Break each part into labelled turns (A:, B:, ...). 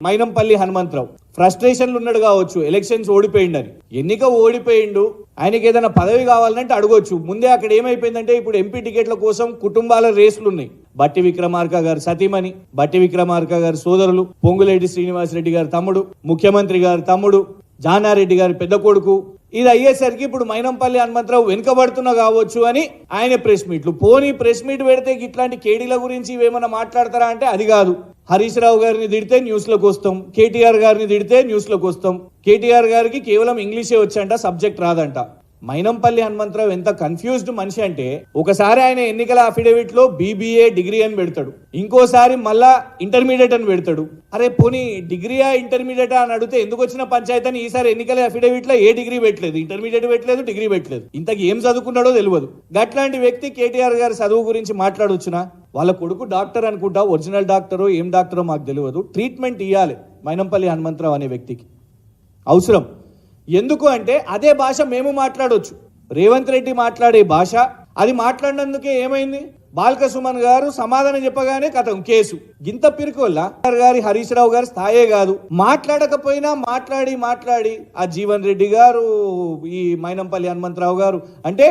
A: మైనంపల్లి హనుమంతరావు ఫ్రస్ట్రేషన్లు ఉన్నాడు కావచ్చు, ఎలక్షన్స్ ఓడిపోయిండని. ఎన్నిక ఓడిపోయిండు, ఆయనకి ఏదైనా పదవి కావాలంటే అడగొచ్చు. ముందే అక్కడ ఏమైపోయిందంటే ఇప్పుడు ఎంపీ టికెట్ల కోసం కుటుంబాల రేసులు ఉన్నాయి. బట్టి విక్రమార్క గారు సతీమణి, బట్టి విక్రమార్క గారి సోదరులు, పొంగులేటి శ్రీనివాసరెడ్డి గారి తమ్ముడు, ముఖ్యమంత్రి గారి తమ్ముడు, జానారెడ్డి గారి పెద్ద కొడుకు. ఇది అయ్యేసరికి ఇప్పుడు మైనంపల్లి హనుమంతరావు వెనుకబడుతున్నా కావచ్చు అని ఆయన ప్రెస్ మీట్లు. పోనీ ప్రెస్ మీట్ పెడితే ఇట్లాంటి కేడీల గురించి ఇవేమన్నా మాట్లాడతారా అంటే అది కాదు. హరీష్ రావు గారిని తిడితే న్యూస్ లోకి వస్తాం, కేటీఆర్ గారిని తిడితే న్యూస్ లోకి వస్తాం. కేటీఆర్ గారికి కేవలం ఇంగ్లీషే వచ్చంట, సబ్జెక్ట్ రాదంట. మైనంపల్లి హనుమంతరావు ఎంత కన్ఫ్యూజ్డ్ మనిషి అంటే, ఒకసారి ఆయన ఎన్నికల అఫిడవిట్ లో BBA డిగ్రీ అని పెడతాడు, ఇంకోసారి మళ్ళా ఇంటర్మీడియట్ అని పెడతాడు. అరే పోనీ డిగ్రీయా ఇంటర్మీడియటా అని అడిగితే ఎందుకు వచ్చిన పంచాయతీ అని ఈసారి ఎన్నికల అఫిడవిట్ లో ఏ డిగ్రీ పెట్టలేదు, ఇంటర్మీడియట్ పెట్టలేదు, డిగ్రీ పెట్టలేదు. ఇంతకు ఏం చదువుకున్నాడో తెలియదు. గట్లాంటి వ్యక్తి కేటీఆర్ గారి చదువు గురించి మాట్లాడొచ్చునా? వాళ్ళ కొడుకు డాక్టర్ అనుకుంటా, ఒరిజినల్ డాక్టరో ఏం డాక్టరో మాకు తెలియదు. ట్రీట్మెంట్ ఇవ్వాలి మైనంపల్లి హనుమంతరావు అనే వ్యక్తికి, అవసరం. ఎందుకు అంటే అదే భాష మేము మాట్లాడొచ్చు. రేవంత్ రెడ్డి మాట్లాడే భాష అది మాట్లాడినందుకే ఏమైంది, బాల్క సుమన్ గారు సమాధానం చెప్పగానే కథం కేసు. గింత పిరుకోళ్ళ గారి హరీష్ రావు గారి స్థాయే కాదు. మాట్లాడకపోయినా మాట్లాడి ఆ జీవన్ రెడ్డి గారు, ఈ మైనంపల్లి హనుమంతరావు గారు అంటే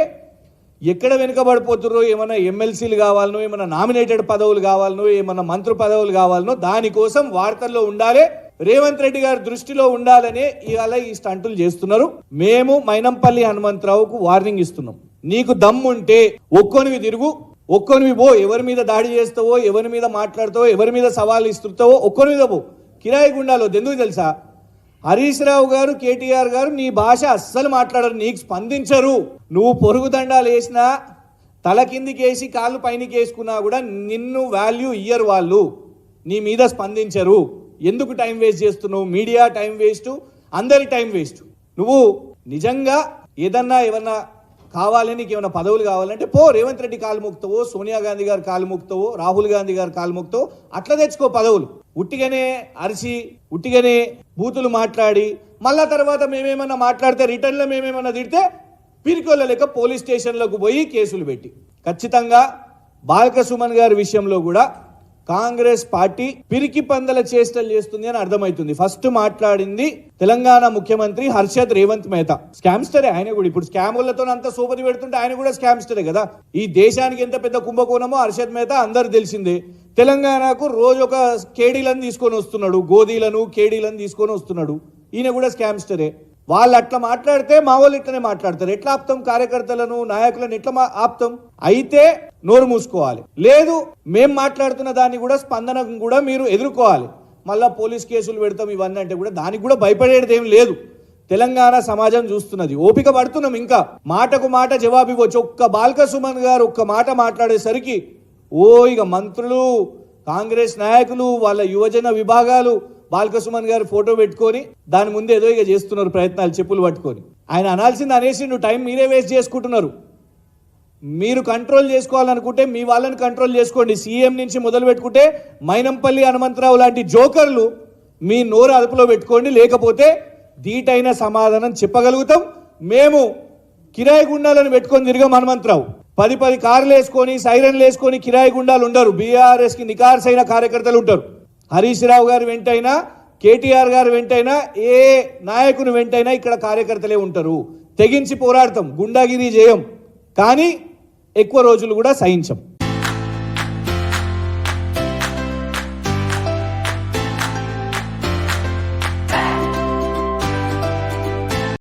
A: ఎక్కడ వెనుకబడిపోతుర్రో, ఏమన్నా ఎమ్మెల్సీలు కావాలనో, ఏమన్నా నామినేటెడ్ పదవులు కావాలనో, ఏమన్నా మంత్రి పదవులు కావాలనో దానికోసం వార్తల్లో ఉండాలి, రేవంత్ రెడ్డి గారి దృష్టిలో ఉండాలనే ఇవాళ ఈ స్టంటులు చేస్తున్నారు. మేము మైనంపల్లి హనుమంతరావుకు వార్నింగ్ ఇస్తున్నాం. నీకు దమ్ముంటే ఒక్కొనివి తిరుగు, ఒక్కొనివి పో. ఎవరి మీద దాడి చేస్తావో, ఎవరి మీద మాట్లాడతావో, ఎవరి మీద సవాళ్ళు ఇస్తున్నావో ఒక్కొనివి పో. కిరాయి గుండాలో ఎందుకు తెలుసా, హరీష్ రావు గారు, కేటీఆర్ గారు నీ భాష అస్సలు మాట్లాడరు, నీకు స్పందించరు. నువ్వు పొరుగు దండాలు వేసినా, తల కిందికేసి కాళ్ళు పైనకి వేసుకున్నా కూడా నిన్ను వాల్యూ ఇయ్యరు వాళ్ళు, నీ మీద స్పందించరు. ఎందుకు టైం వేస్ట్ చేస్తున్నావు? మీడియా టైం వేస్ట్, అందరి టైం వేస్ట్. నువ్వు నిజంగా ఏమన్నా కావాలి, నీకు ఏమైనా పదవులు కావాలంటే పో, రేవంత్ రెడ్డి కాలు మొక్కుతావో, సోనియా గాంధీ గారు కాలు మొక్కుతావో, రాహుల్ గాంధీ గారు కాలు మొక్కుతావో, అట్లా తెచ్చుకో పదవులు. ఉట్టిగానే అరిసి, ఉట్టిగానే బూతులు మాట్లాడి మళ్ళా తర్వాత మేమేమన్నా మాట్లాడితే రిటర్న్లో మేమేమన్నా తిడితే పిరికొల్ల లెక్క పోలీస్ స్టేషన్లకు పోయి కేసులు పెట్టి. ఖచ్చితంగా బాల్క సుమన్ గారి విషయంలో కూడా కాంగ్రెస్ పార్టీ పిరికి పందల చేష్టలు చేస్తుంది అని అర్థమవుతుంది. ఫస్ట్ మాట్లాడింది తెలంగాణ ముఖ్యమంత్రి హర్షద్ రేవంత్ మెహతా. స్కామ్స్టరే ఆయన కూడా. ఇప్పుడు స్కాములతో అంత సోపతి పెడుతుంటే ఆయన కూడా స్కామ్స్టరే కదా. ఈ దేశానికి ఎంత పెద్ద కుంభకోణమో హర్షద్ మెహతా అందరు తెలిసిందే. తెలంగాణకు రోజు ఒక కేడీలను తీసుకొని వస్తున్నాడు, గోదీలను కేడీలను తీసుకొని వస్తున్నాడు. ఈయన కూడా స్కామ్స్టరే. వాళ్ళు అట్లా మాట్లాడితే మా వాళ్ళు ఇట్లనే మాట్లాడతారు. ఎట్లా ఆపుతాం? కార్యకర్తలను, నాయకులను ఎట్లా ఆపుతాం? అయితే నోరు మూసుకోవాలి. లేదు, మేం మాట్లాడుతున్న దాన్ని కూడా స్పందన కూడా మీరు ఎదుర్కోవాలి. మళ్ళా పోలీస్ కేసులు పెడతాం ఇవన్నీ అంటే కూడా దానికి కూడా భయపడేది ఏం లేదు. తెలంగాణ సమాజం చూస్తున్నది, ఓపిక పడుతున్నాం. ఇంకా మాటకు మాట జవాబు ఇవ్వచ్చు. ఒక్క బాల్క సుమన్ గారు ఒక్క మాట మాట్లాడేసరికి ఇక మంత్రులు, కాంగ్రెస్ నాయకులు, వాళ్ళ యువజన విభాగాలు బాల్క సుమన్ గారు ఫోటో పెట్టుకొని దాని ముందు ఏదో ఇక చేస్తున్నారు ప్రయత్నాలు, చెప్పులు పట్టుకొని. ఆయన అనాల్సింది అనేసి టైం మీరే వేస్ట్ చేసుకుంటున్నారు. మీరు కంట్రోల్ చేసుకోవాలనుకుంటే మీ వాళ్ళని కంట్రోల్ చేసుకోండి. సీఎం నుంచి మొదలు పెట్టుకుంటే మైనంపల్లి హనుమంతరావు లాంటి జోకర్లు మీ నోరు అదుపులో పెట్టుకోండి. లేకపోతే ధీటైన సమాధానం చెప్పగలుగుతాం. మేము కిరాయి గుండాలను పెట్టుకొని తిరిగాం. హనుమంతరావు 10 కార్లు వేసుకొని, సైరన్లు వేసుకొని కిరాయి గుండాలు ఉండరు. బీఆర్ఎస్కి నికార్సైన కార్యకర్తలు ఉంటారు. హరీష్ రావు గారు వెంటైనా, కేటీఆర్ గారు వెంటైనా, ఏ నాయకుని వెంటైనా ఇక్కడ కార్యకర్తలే ఉంటారు. తెగించి పోరాడతాం, గుండాగిరి చేయం, కానీ ఎక్కువ రోజులు కూడా సహించం.